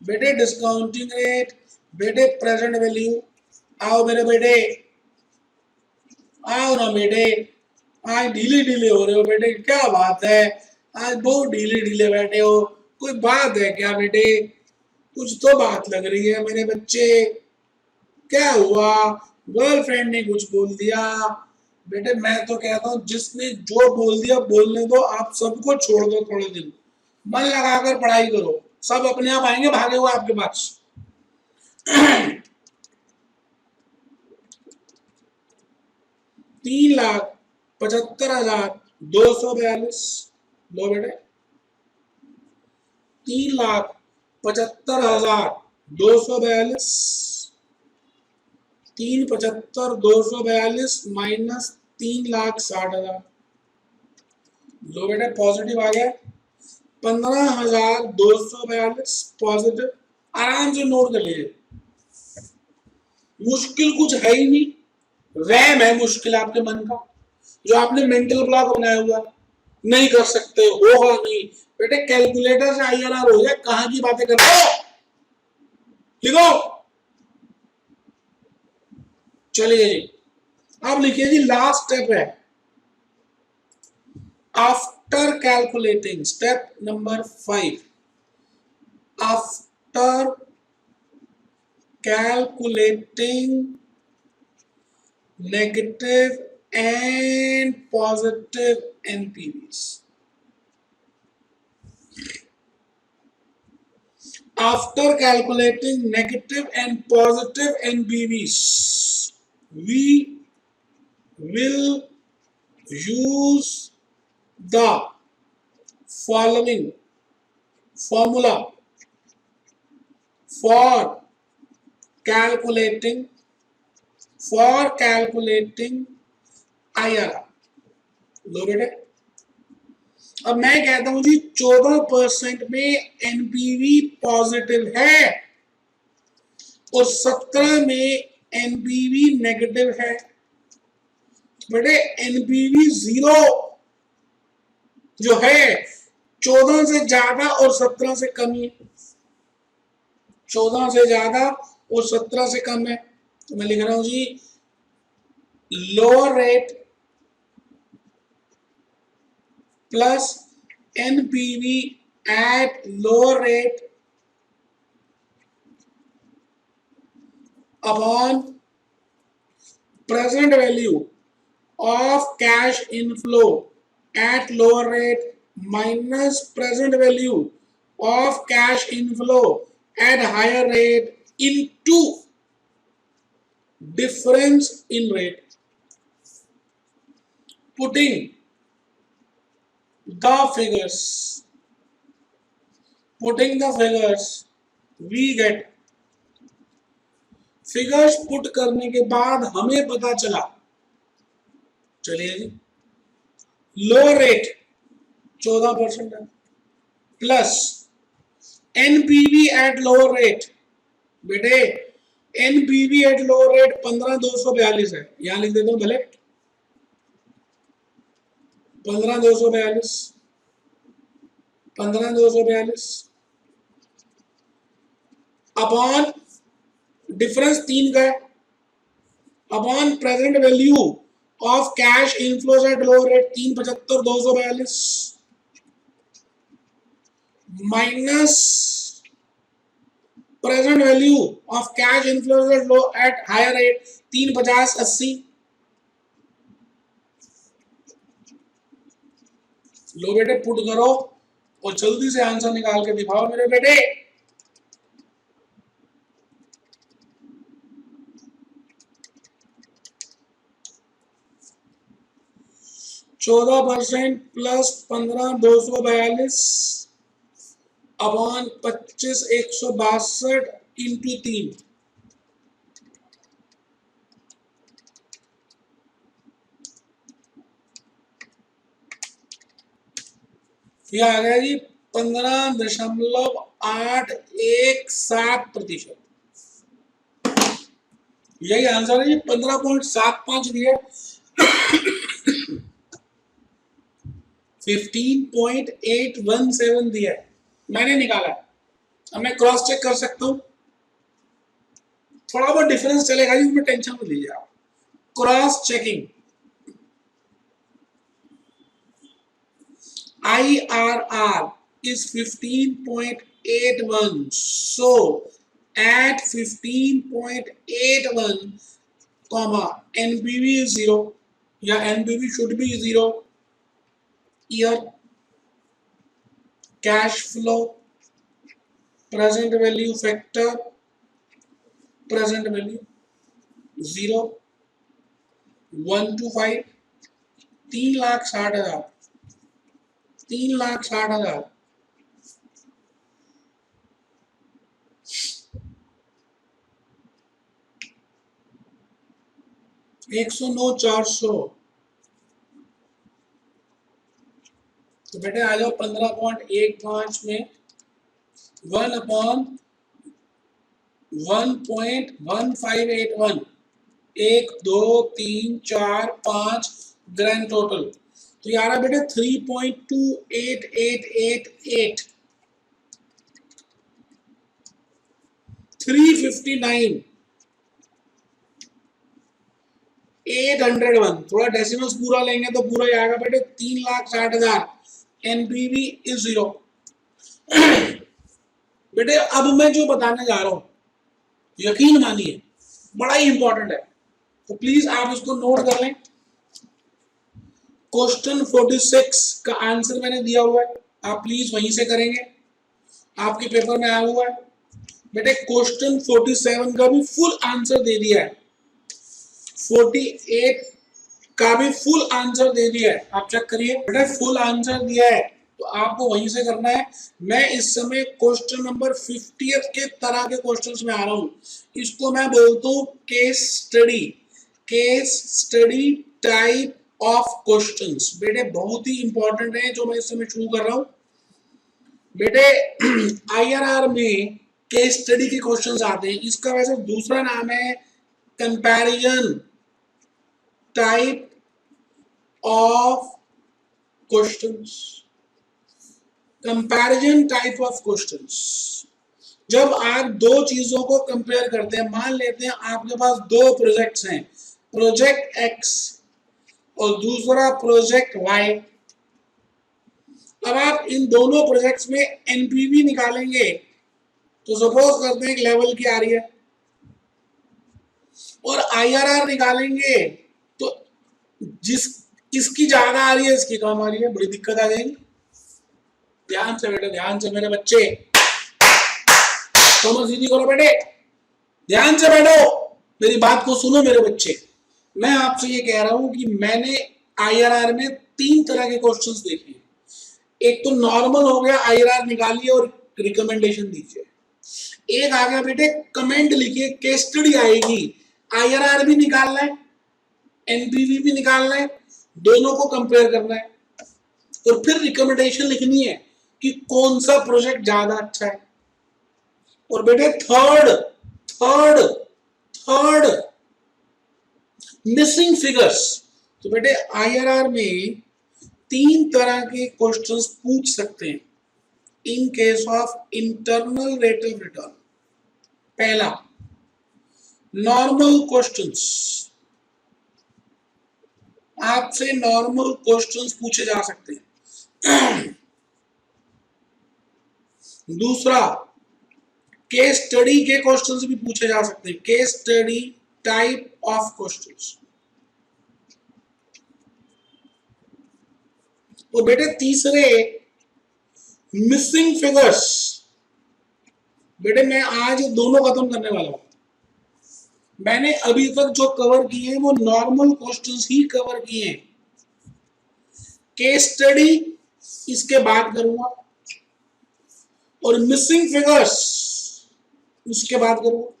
बेटे discounting rate, बेटे present value. आओ मेरे बेटे, आओ ना बेटे। आज ढीले ढीले हो रहे हो बेटे, क्या बात है? आज बहुत ढीले ढीले बैठे हो, कोई बात है क्या बेटे? कुछ तो बात लग रही है मेरे बच्चे। क्या हुआ? गर्लफ्रेंड ने कुछ बोल दिया? बेटे मैं तो कहता हूँ जिसने जो बोल दिया बोलने दो, आप सबको छोड़ दो थोड़े दिन, मन लगाकर पढ़ाई करो, सब अपने आप आएंगे भागे हुए आपके पास। 3,75,242। लो बेटे, 3,75,242। 3,75,242 माइनस 3,60,000। लो बेटे पॉजिटिव आ गया, 15,242 पॉजिटिव। आराम से नोट कर लीजिए, मुश्किल कुछ है ही नहीं। वहम है मुश्किल आपके मन का, जो आपने मेंटल ब्लॉक बनाया हुआ, नहीं कर सकते, होगा नहीं। बेटे कैलकुलेटर से IRR हो जाए, कहां की बातें कर रहे हो? लिखो। चलिए जी, अब लिखिए जी, लास्ट स्टेप है। After calculating, step number 5, after calculating negative and positive NPVs. After calculating negative and positive NPVs, we will use the following formula for calculating IRR। लो बेटे, अब मैं कहता हूं जी 14% में एनपीवी पॉजिटिव है और 17 में एनपीवी नेगेटिव है। बेटे एनपीवी 0 जो है 14 से ज्यादा और 17 से कम है, 14 से ज्यादा और 17 से कम है। तो मैं लिख रहा हूं जी, lower rate plus NPV at lower rate upon present value of cash inflow at lower rate minus present value of cash inflow at higher rate into difference in rate. Putting the figures, we get figures put करने के बाद हमें पता चला, चलिए जी, लो rate 14% है plus NPV at lower rate. बेटे NPV at lower rate 15,242 है, यहां लिख देता हूं भले 15,242, 15,242 अपॉन डिफरेंस 3 का है, upon present value of cash inflows at lower rate 3,75,242 minus present value of cash inflows at higher rate 3,50,80। लो बेटे पुट करो और जल्दी से आंसर निकाल के दिखाओ मेरे बेटे। 14% प्लस 15,242 अपॉन 25,162 इंटू 3, यह आ गया जी 15.817%। यही आंसर है जी, 15.75 दिया, 15.817 दिया, मैंने निकाला। अब मैं क्रॉस चेक कर सकता हूँ, थोड़ा बहुत डिफरेंस चलेगा जी, उसमें टेंशन मत लीजिए आप। Cross checking, IRR is 15.81, so at 15.81 comma NPV is 0 या NPV should be 0. Year, cash flow, present value factor, present value 0, 1 to 5, 3,60,000, 3,60,000, 109, 400। तो बेटे आ जाओ 15.15 में 1/1.1581, 1 2 3 4 5 ग्रैंड टोटल, तो यार बेटे 3.2888, 359, 801, थोड़ा डेसिमल्स पूरा लेंगे तो पूरा ही आएगा बेटे 3,60,000, एनपीवी इज 0। बेटे अब मैं जो बताने जा रहा हूं, यकीन मानिए बड़ा ही इंपॉर्टेंट है, तो प्लीज आप इसको नोट कर लें। क्वेश्चन 46 का आंसर मैंने दिया हुआ है, आप प्लीज वहीं से करेंगे, आपके पेपर में आया हुआ है। बेटे क्वेश्चन 47 का भी फुल आंसर दे दिया है, 48 का भी फुल आंसर दे दिया है, आप चेक करिए। बेटा फुल आंसर दिया है तो आपको वहीं से करना है। मैं इस समय क्वेश्चन नंबर 50 के तरह के क्वेश्चंस में आ रहा हूं, इसको मैं बोलता हूं case study, case study type of questions. बेटे बहुत ही इंपॉर्टेंट है जो मैं इस समय शुरू कर रहा हूं। बेटे आईआरआर में केस स्टडी के क्वेश्चंस आते हैं, इसका वैसे दूसरा नाम है comparison type of questions, comparison type of questions. जब आप दो चीजों को कंपेयर करते हैं, मान लेते हैं आपके पास दो प्रोजेक्ट्स हैं, प्रोजेक्ट एक्स और दूसरा प्रोजेक्ट वाई। अब आप इन दोनों प्रोजेक्ट्स में एनपीवी निकालेंगे, तो सपोज करते हैं एक लेवल की आ रही है, और आईआरआर निकालेंगे तो जिस इसकी ज्यादा आ रही है इसकी कम आ रही है, बड़ी दिक्कत आ जाएगी। ध्यान से बेटे, ध्यान से मेरे बच्चे, कमर सीधी करो बेटे, ध्यान से बैठो, मेरी बात को सुनो मेरे बच्चे। मैं आपसे ये कह रहा हूं कि मैंने आईआरआर में 3 तरह के क्वेश्चंस देखे। एक तो नॉर्मल हो गया, आईआरआर निकालिए और रिकमेंडेशन दीजिए। एक आ गया बेटे कमेंट लिखिए, केस स्टडी आएगी, आईआरआर भी निकालना है, एनपीवी भी निकालना है, दोनों को कंपेयर करना है, और फिर रिकमेंडेशन लिखनी है कि कौन सा प्रोजेक्ट ज्यादा अच्छा है। और बेटे third third third missing figures. तो बेटे आईआरआर में 3 तरह के क्वेश्चंस पूछ सकते हैं in case of internal rate of return. पहला नॉर्मल क्वेश्चंस, आपसे नॉर्मल क्वेश्चंस पूछे जा सकते हैं। दूसरा केस स्टडी के क्वेश्चंस भी पूछे जा सकते हैं, case study type of questions. और बेटे तीसरे मिसिंग फिगर्स। बेटे मैं आज दोनों खत्म करने वाला हूं, मैंने अभी तक जो कवर किए हैं वो नॉर्मल क्वेश्चंस ही कवर किए हैं, केस स्टडी इसके बाद करूंगा और मिसिंग फिगर्स उसके बाद करूंगा।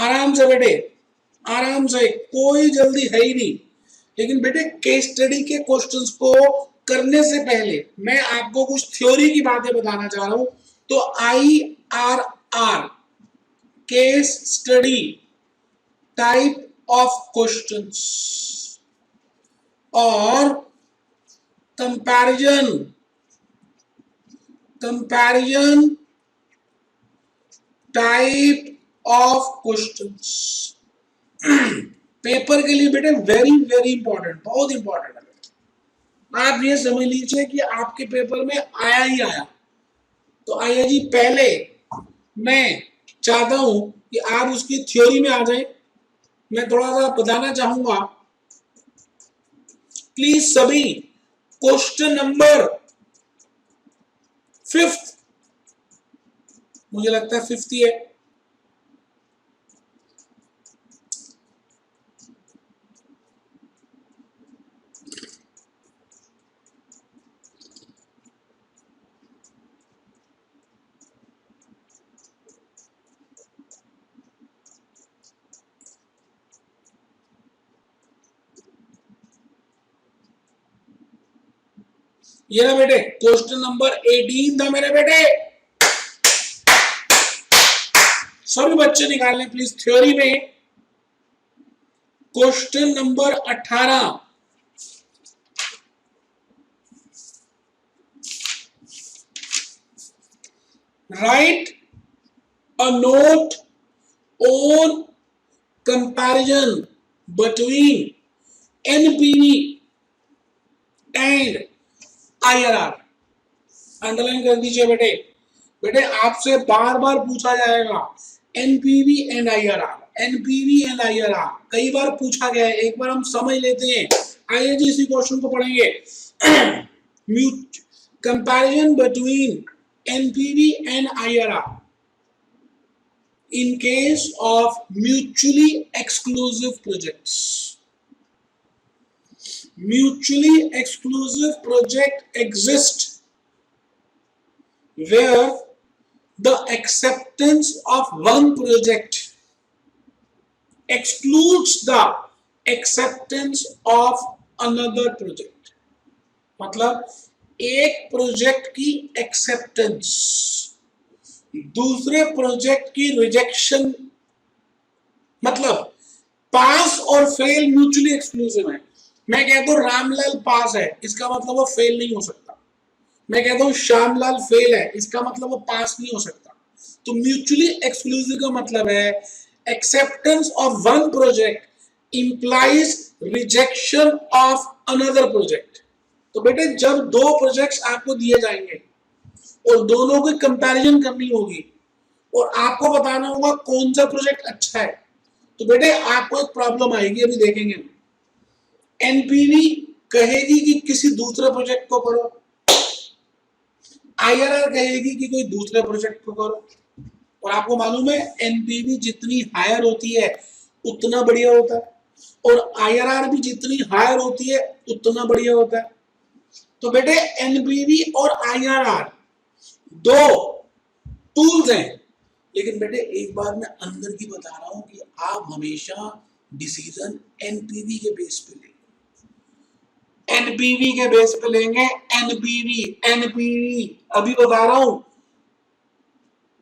आराम से बेटे, आराम से, कोई जल्दी है ही नहीं। लेकिन बेटे केस स्टडी के क्वेश्चंस को करने से पहले मैं आपको कुछ थ्योरी की बातें बताना चाह रहा हूं। तो IRR case study type of questions और comparison comparison type of questions. Paper के लिए बेटे वेरी वेरी इंपॉर्टेंट, बहुत इंपॉर्टेंट है। आप ये समझ लीजिए कि आपके पेपर में आया ही आया। तो आइए जी, पहले मैं चाहता हूं कि आप उसकी थ्योरी में आ जाएं। मैं थोड़ा सा बताना चाहूंगा, प्लीज सभी क्वेश्चन नंबर 5, मुझे लगता है 5 ही है। ये ना बेटे क्वेश्चन नंबर 18 था मेरे बेटे। सभी बच्चे निकाल लें प्लीज थ्योरी में question number 18। Right a note on comparison between NPV and IRR. Underline कर दीजिए बेटे। बेटे आपसे बार बार पूछा जाएगा NPV and IRR, NPV and IRR कई बार पूछा गया है, एक बार हम समझ लेते हैं। आइए जी इसी क्वेश्चन को पढ़ेंगे। Comparison between NPV and IRR in case of mutually exclusive projects. Mutually exclusive project exists where the acceptance of one project excludes the acceptance of another project. मतलब एक प्रोजेक्ट की एक्सेप्टेंस दूसरे प्रोजेक्ट की rejection, मतलब पास और fail mutually exclusive है। मैं कहता हूं रामलाल पास है, इसका मतलब वो फेल नहीं हो सकता। मैं कहता हूं श्यामलाल फेल है, इसका मतलब वो पास नहीं हो सकता। तो म्यूचुअली एक्सक्लूसिव का मतलब है acceptance of one project implies rejection of another project. तो बेटे जब दो प्रोजेक्ट्स आपको दिए जाएंगे और दोनों की कंपैरिजन करनी होगी और आपको बताना होगा कौन सा प्रोजेक्ट अच्छा है, तो बेटे आपको एक प्रॉब्लम आएगी, अभी देखेंगे। एनपीवी कहेगी कि किसी दूसरे प्रोजेक्ट को करो, आईआरआर कहेगी कि कोई दूसरे प्रोजेक्ट को करो। और आपको मालूम है एनपीवी जितनी हायर होती है उतना बढ़िया होता है, और आईआरआर भी जितनी हायर होती है उतना बढ़िया होता है। तो बेटे एनपीवी और आईआरआर दो टूल्स हैं, लेकिन बेटे एक बार मैं अंदर की बता रहा हूं कि आप हमेशा डिसीजन एनपीवी के बेस पे लेंगे, एनपीवी के बेस पे लेंगे। एनपीवी एनपीवी अभी बता रहा हूं,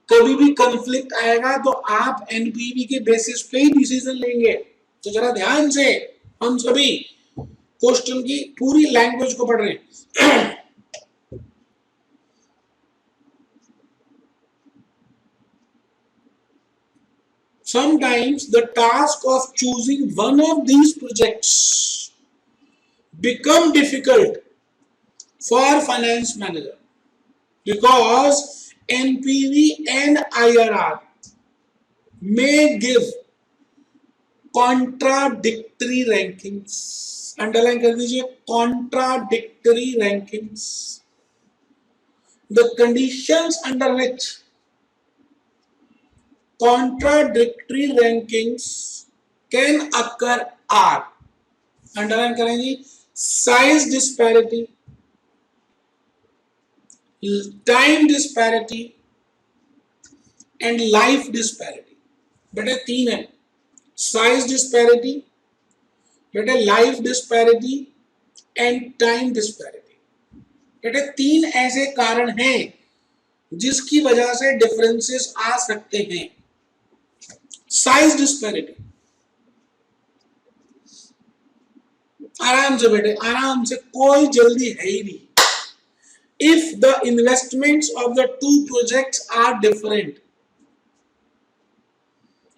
कभी भी कॉन्फ्लिक्ट आएगा तो आप एनपीवी के बेसिस पे ही डिसीजन लेंगे। तो जरा ध्यान से हम सभी क्वेश्चन की पूरी लैंग्वेज को पढ़ रहे हैं। Sometimes the task of choosing one of these projects become difficult for finance manager because NPV and IRR may give contradictory rankings. Underline कर दीजिए, contradictory rankings. The conditions under which contradictory rankings can occur are, underline करेंगे, size disparity, time disparity and life disparity. बेटे तीन है, size disparity, बेटे life disparity and time disparity. बेटे तीन ऐसे कारण हैं जिसकी वजह से डिफरेंसेस आ सकते हैं। साइज डिस्पैरिटी, आराम से बेटे आराम से, कोई जल्दी है ही नहीं। if the investments of the two projects are different,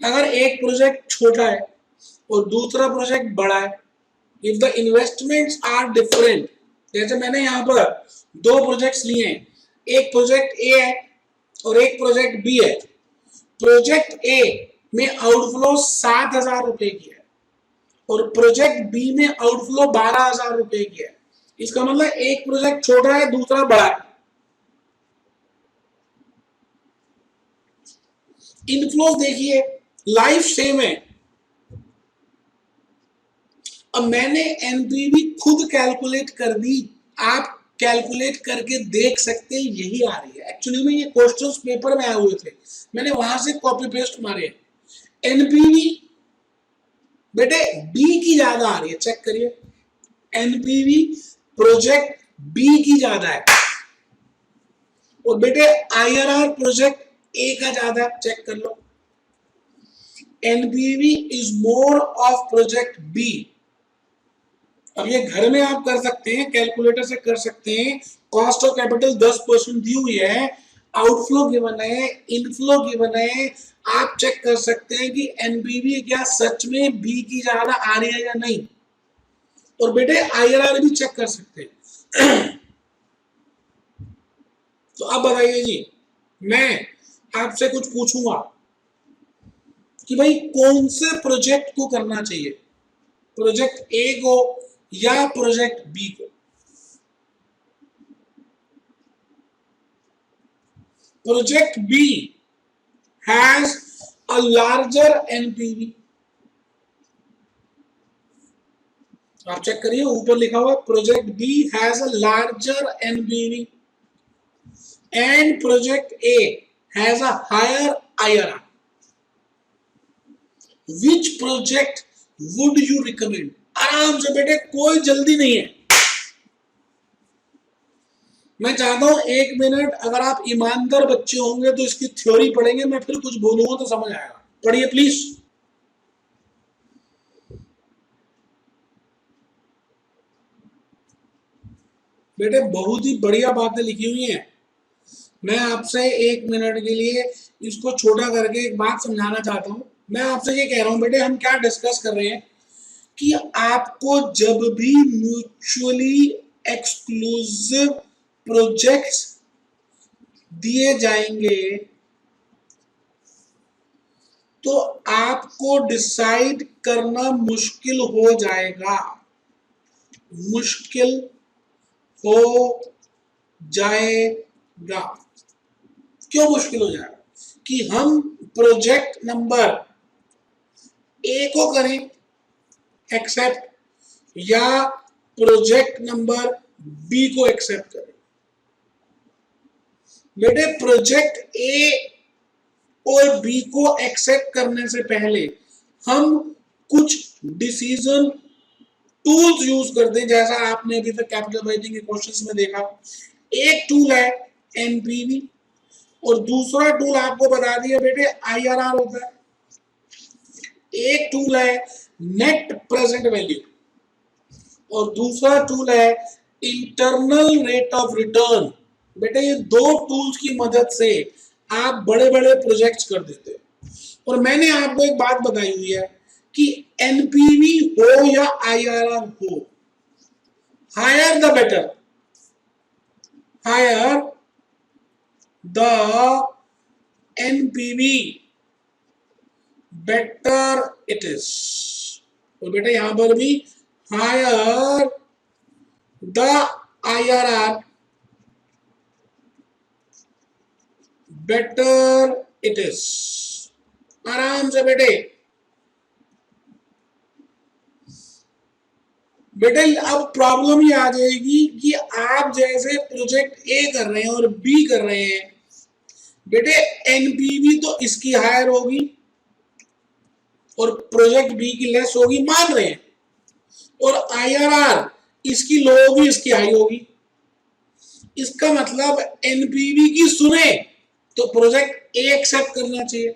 अगर एक प्रोजेक्ट छोटा है और दूसरा प्रोजेक्ट बड़ा है, if the investments are different, जैसे मैंने यहाँ पर दो प्रोजेक्ट्स लिए हैं, एक प्रोजेक्ट ए है और एक प्रोजेक्ट बी है। प्रोजेक्ट ए में आउटफ्लो 7,000 रुपए की है और प्रोजेक्ट बी में आउटफ्लो 12,000 रुपए की है। इसका मतलब एक प्रोजेक्ट छोटा है, दूसरा बड़ा है। इनफ्लोज देखिए, लाइफ सेम है। अब मैंने एनपीवी खुद कैलकुलेट कर दी, आप कैलकुलेट करके देख सकते हैं, यही आ रही है। एक्चुअली में ये क्वेश्चंस पेपर में आए हुए थे, मैंने वहां से कॉपी पेस्ट मारे। एनपीवी बेटे बी की ज्यादा आ रही है, चेक करिए। एनपीवी प्रोजेक्ट बी की ज्यादा है और बेटे आईआरआर प्रोजेक्ट ए का ज्यादा है, चेक कर लो। NPV is more of project B. अब ये घर में आप कर सकते हैं, कैलकुलेटर से कर सकते हैं। कॉस्ट ऑफ कैपिटल 10% दी हुई है, आउटफ्लो गिवन है, इनफ्लो गिवन है। आप चेक कर सकते हैं कि एनपीवी क्या सच में बी की ज्यादा आ रही है या नहीं। और बेटे आईआरआर भी चेक कर सकते हैं। तो अब बताइए जी, मैं आपसे कुछ पूछूंगा कि भाई कौन से प्रोजेक्ट को करना चाहिए, प्रोजेक्ट ए को या प्रोजेक्ट बी को। Project B has a larger NPV. आप चेक करिए, ऊपर लिखा हुआ project B has a larger NPV and project A has a higher IRR. Which project would you recommend? आराम से बेटे, कोई जल्दी नहीं है। मैं चाहता हूं 1 मिनट, अगर आप ईमानदार बच्चे होंगे तो इसकी थ्योरी पढ़ेंगे, मैं फिर कुछ बोलूंगा तो समझ आएगा। पढ़िए प्लीज। बेटे बहुत ही बढ़िया बातें लिखी हुई हैं। मैं आपसे 1 मिनट के लिए इसको छोटा करके एक बात समझाना चाहता हूं। मैं आपसे ये कह रहा हूं बेटे, हम क्या डिस्कस कर रहे हैं कि आपको जब भी म्यूचुअली एक्सक्लूसिव प्रोजेक्ट्स दिए जाएंगे तो आपको डिसाइड करना मुश्किल हो जाएगा, मुश्किल हो जाएगा। क्यों मुश्किल हो जाएगा? कि हम प्रोजेक्ट नंबर ए को करें एक्सेप्ट या प्रोजेक्ट नंबर बी को एक्सेप्ट करें। बेटे प्रोजेक्ट ए और बी को एक्सेप्ट करने से पहले हम कुछ डिसीजन टूल्स यूज करते हैं, जैसा आपने अभी तक कैपिटल राइटिंग के क्वेश्चंस में देखा। एक टूल है एनपीवी और दूसरा टूल आपको बता दिया बेटे आईआरआर होता है। एक टूल है नेट प्रेजेंट वैल्यू और दूसरा टूल है इंटरनल रेट ऑफ रिटर्न। बेटे ये दो टूल्स की मदद से आप बड़े बड़े प्रोजेक्ट्स कर देते हैं। और मैंने आपको एक बात बताई हुई है कि एनपीवी हो या आईआरआर हो, higher the better, higher the NPV better it is. और बेटा यहां पर भी higher the IRR better it is. आराम से बेटे, बेटे अब प्रॉब्लम ये आ जाएगी कि आप जैसे प्रोजेक्ट ए कर रहे हैं और बी कर रहे हैं, बेटे एनपीवी तो इसकी हायर होगी और प्रोजेक्ट बी की लेस होगी, मान रहे हैं, और आईआरआर इसकी लो होगी, इसकी हाई होगी। इसका मतलब एनपीवी की सुने तो प्रोजेक्ट ए एक्सेप्ट करना चाहिए,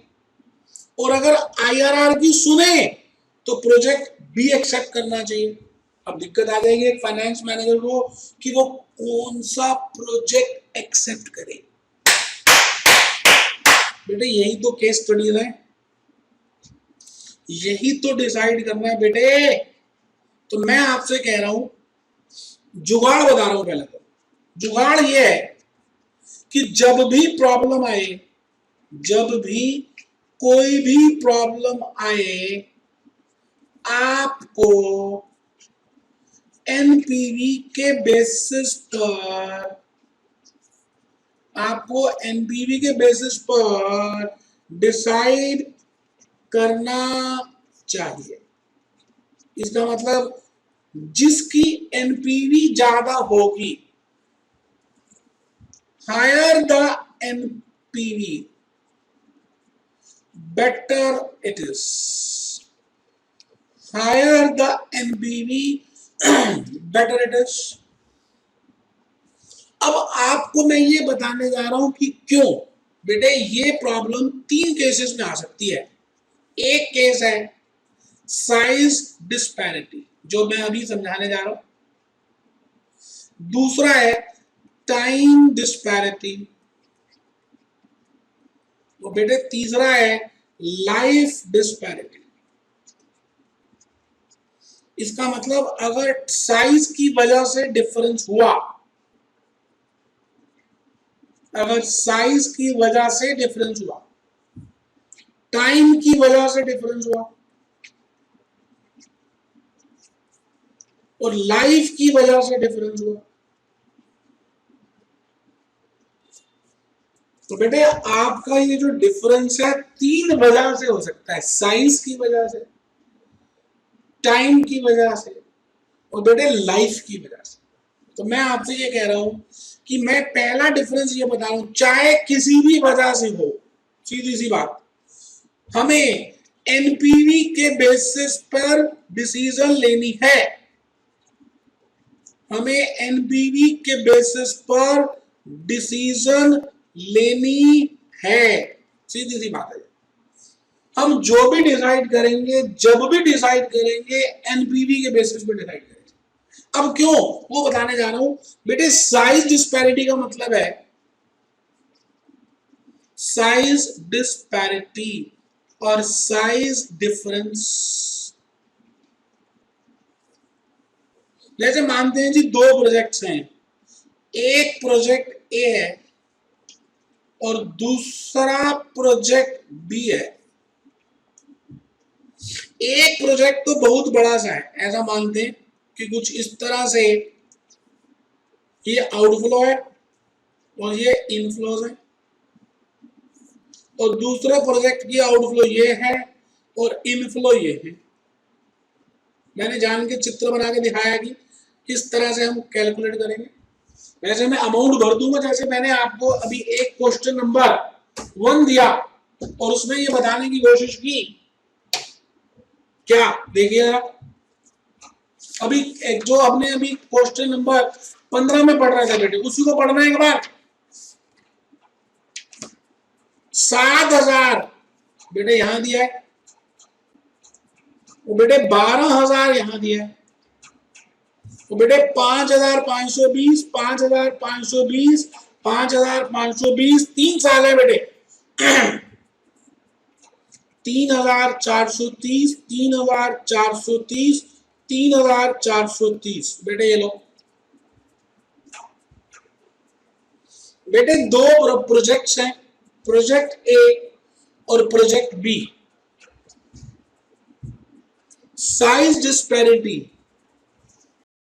और अगर आईआरआर की सुने तो प्रोजेक्ट बी एक्सेप्ट करना चाहिए। अब दिक्कत आ जाएगी एक फाइनेंस मैनेजर को कि वो कौन सा प्रोजेक्ट एक्सेप्ट करे। बेटे यही तो केस स्टडीज है, यही तो डिसाइड करना है बेटे। तो मैं आपसे कह रहा हूं, जुगाड़ बता रहा हूं। पहले तो जुगाड़ ये है कि जब भी प्रॉब्लम आए, जब भी कोई भी प्रॉब्लम आए, आपको एनपीवी के बेसिस पर, आपको एनपीवी के बेसिस पर डिसाइड करना चाहिए। इसका मतलब जिसकी एनपीवी ज्यादा होगी, higher the NPV better it is, higher the NPV better it is. अब आपको मैं ये बताने जा रहा हूं कि क्यों। बेटे ये प्रॉब्लम 3 केसेस में आ सकती है। एक केस है साइज डिस्पैरिटी, जो मैं अभी समझाने जा रहा हूं। दूसरा है टाइम डिस्पैरिटी, तो बेटे तीसरा है लाइफ डिस्पैरिटी। इसका मतलब अगर साइज की वजह से डिफरेंस हुआ, अगर साइज की वजह से डिफरेंस हुआ, टाइम की वजह से डिफरेंस हुआ और लाइफ की वजह से डिफरेंस हुआ, तो बेटे आपका ये जो डिफरेंस है 3 वजह से हो सकता है। साइज की वजह से, टाइम की वजह से और बेटे लाइफ की वजह से। तो मैं आपसे ये कह रहा हूं कि मैं पहला डिफरेंस ये बता रहा हूं, चाहे किसी भी वजह से हो, सीधी सी बात, हमें एनपीवी के बेसिस पर डिसीजन लेनी है। हमें एनपीवी के बेसिस पर डिसीजन लेनी है, सीधी सी बात है। हम जो भी डिसाइड करेंगे, जब भी डिसाइड करेंगे, एनपीवी के बेसिस पर डिसाइड करेंगे। अब क्यों, वो बताने जा रहा हूं। बेटे साइज डिस्पैरिटी का मतलब है, साइज डिस्पैरिटी और साइज डिफरेंस। जैसे मानते हैं जी 2 प्रोजेक्ट्स हैं, एक प्रोजेक्ट ए है और दूसरा प्रोजेक्ट बी है। एक प्रोजेक्ट तो बहुत बड़ा सा है, ऐसा मानते हैं कि कुछ इस तरह से ये आउटफ्लो है और ये इनफ्लोज है, और दूसरा प्रोजेक्ट की आउटफ्लो ये है और इनफ्लो ये है। मैंने जान के चित्र बना के दिखाया कि किस तरह से हम कैलकुलेट करेंगे। वैसे मैं अमाउंट भर दूंगा, जैसे मैंने आपको अभी एक क्वेश्चन नंबर 1 दिया और उसमें ये बताने की कोशिश की, क्या देखिए जरा, अभी एक जो आपने अभी क्वेश्चन नंबर 15 में पढ़ रहे थे बेटे, उसी को पढ़ना है एक बार। 7,000 बेटे यहां दिया है, वो बेटे 12,000 यहां दिया है, वो बेटे 5,520, 5,520, 5,520, 3 साल है बेटे। 3,430, 3,430, 3,430 बेटे ये लो। बेटे 2 प्रोजेक्ट्स हैं, प्रोजेक्ट ए और प्रोजेक्ट बी। Size disparity